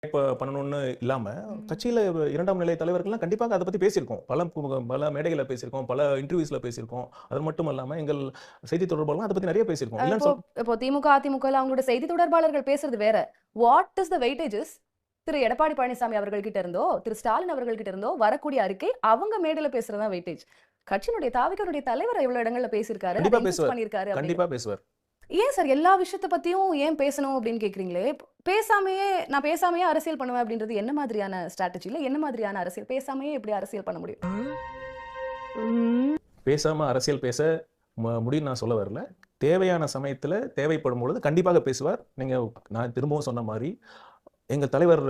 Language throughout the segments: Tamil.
பண்ணணும்னு இல்லாம, கட்சியில 2ஆம் நிலை தலைவர்கள்லாம் கண்டிப்பாக அத பத்தி பேசியிருக்கோம். பல மேடைகள்ல பேசியிருக்கோம். பல இன்டர்வியூஸ்ல பேசியிருக்கோம். அது மட்டும் இல்லாம எங்கள் செய்தி தொடர்பாளர்லாம் அத பத்தி நெறைய பேசியிருக்கோம். இல்லன்னு இப்போ சொல் இப்போ திமுக, அதிமுகல அவங்களோட செய்தி தொடர்பாளர்கள் பேசுறது வேற. வாட் இஸ் த வெயிட்டேஜஸ் திரு எடப்பாடி பழனிசாமி அவர்கள் கிட்ட இருந்தோ, திரு ஸ்டாலின் அவர்கள் கிட்ட இருந்தோ வரக்கூடிய அறிக்கை அவங்க மேடையில பேசுறது தான் வெயிட்டேஜ். கட்சியினுடைய தாவிகனுடைய தலைவர் எவ்வளவு இடங்கள்ல பேசியிருக்காரு, அதை கண்டிப்பா இன்சிஸ்ட் பேசுவார். பண்ணியிருக்காரு கண்டிப்பா அப்படிங்கிற. பேசுவார். ஏன் சார் எல்லா விஷயத்த பத்தியும் ஏன் பேசணும் அப்படின்னு கேக்குறீங்களே? நான் பேசாமயே அரசியல் பண்ணுவேன் அப்படின்றது என்ன மாதிரியான ஸ்ட்ராட்டஜி? இல்ல என்ன மாதிரியான அரசியல்? பேசாமயே எப்படி அரசியல் பண்ண முடியும்? பேசாம அரசியல் பேச முடியும்னு நான் சொல்ல வரல. தேவையான சமயத்துல தேவைப்படும் பொழுது கண்டிப்பாக பேசுவார். நான் திரும்பவும் சொன்ன மாரி, எங்க தலைவர்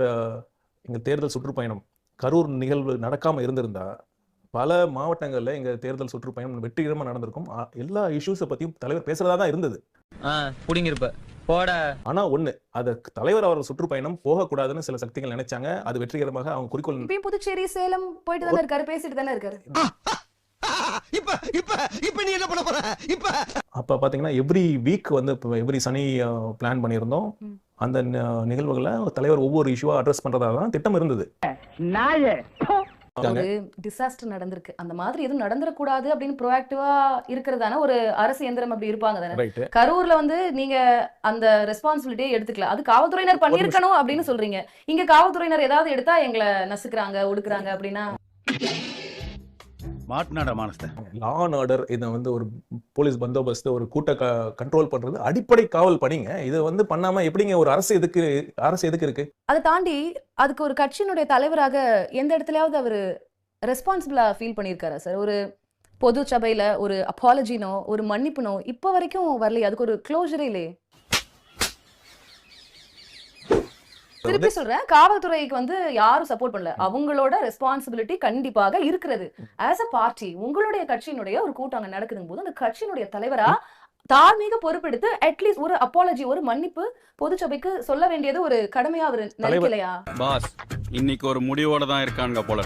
எங்க தேர்தல் சுற்றுப்பயணம் கரூர் நிகழ்வு நடக்காம இருந்திருந்தா, பல மாவட்டங்கள்ல எங்க தேர்தல் சுற்றுப்பயணம் வெற்றிகரமா நடந்திருக்கும். எல்லா இஷ்யூஸ பத்தியும் தலைவர் பேசுறதா தான் இருந்தது. புடிங்கிருப்ப போட. ஆனா ஒண்ணு, அத தலைவர் அவர்கள் சுற்றுப்பயணம் போகக்கூடாதுன்னு சில சக்திகள் நினைச்சாங்க. அது வெற்றிகரமாக அவங்க குறிக்கோள். இப்பயும் புதுச்சேரி, சேலம் போயிட்டு தானே இருக்காரு, பேசிட்டு தானே இருக்காரு. இப்ப நீ என்ன பண்ண போற? அப்ப பாத்தீங்கன்னா எவ்ரி வீக் வந்து எவ்ரி சனி பிளான் பண்ணியிருந்தோம். அந்த நிகழ்வுகளை தலைவர் ஒவ்வொரு இஷ்யூவா அட்ரஸ் பண்றதா தான் திட்டம் இருந்தது. ஒரு டிசாஸ்டர் நடந்திருக்கு, அந்த மாதிரி எதுவும் நடந்துடக்கூடாது அப்படின்னு ப்ரோஆக்டிவா இருக்கிறதான ஒரு அரசு எந்திரம் அப்படி இருப்பாங்க தானே. ரைட். கரூர்ல வந்து நீங்க அந்த ரெஸ்பான்சிபிலிட்டியை எடுத்துக்கல, அது காவல்துறையினர் பண்ணிருக்கணும் அப்படின்னு சொல்றீங்க. இங்க காவல்துறையினர் ஏதாவது எடுத்தா எங்களை நசுக்குறாங்க, ஒடுக்குறாங்க அப்படின்னா மாட்னாடா மானஸ்த. லா அண்ட் ஆர்டர் இதை வந்து ஒரு போலீஸ் பந்தோபஸ்து ஒரு கூட்ட கண்ட்ரோல் பண்றது அடிப்படை காவல் பணிங்க. இது வந்து பண்ணாம எப்படிங்க ஒரு அரசு எதுக்கு இருக்கு? அதை தாண்டி அதுக்கு ஒரு கட்சியினுடைய தலைவராக எந்த இடத்துலயாவது அவரு ரெஸ்பான்சிபிளா ஃபீல் பண்ணியிருக்காரா சார்? ஒரு பொது சபையில ஒரு அப்பாலஜினோ ஒரு மன்னிப்புனோ இப்ப வரைக்கும் வரலையே, அதுக்கு ஒரு க்ளோஷரே இல்லையே. திருப்பி சொல்றேன், காவல்துறைக்கு வந்து யாரும் சப்போர்ட் பண்ணல. அவங்களோட ரெஸ்பான்சிபிலிட்டி கண்டிப்பாக இருக்கிறது. ஆஸ் அ பார்ட்டி உங்களுடைய கட்சியினுடைய ஒரு கூட்டம் அங்க நடக்குதுங்க போது அந்த கட்சியினுடைய தலைவரா தார்மீக பொறுப்பெடுத்து அட்லீஸ்ட் ஒரு அப்பாலஜி, ஒரு மன்னிப்பு பொதுச்சபைக்கு சொல்ல வேண்டியது ஒரு கடமையா அவர் நினைக்கலையா? பாஸ் இன்னைக்கு ஒரு முடிவோட தான் இருக்காங்க போல.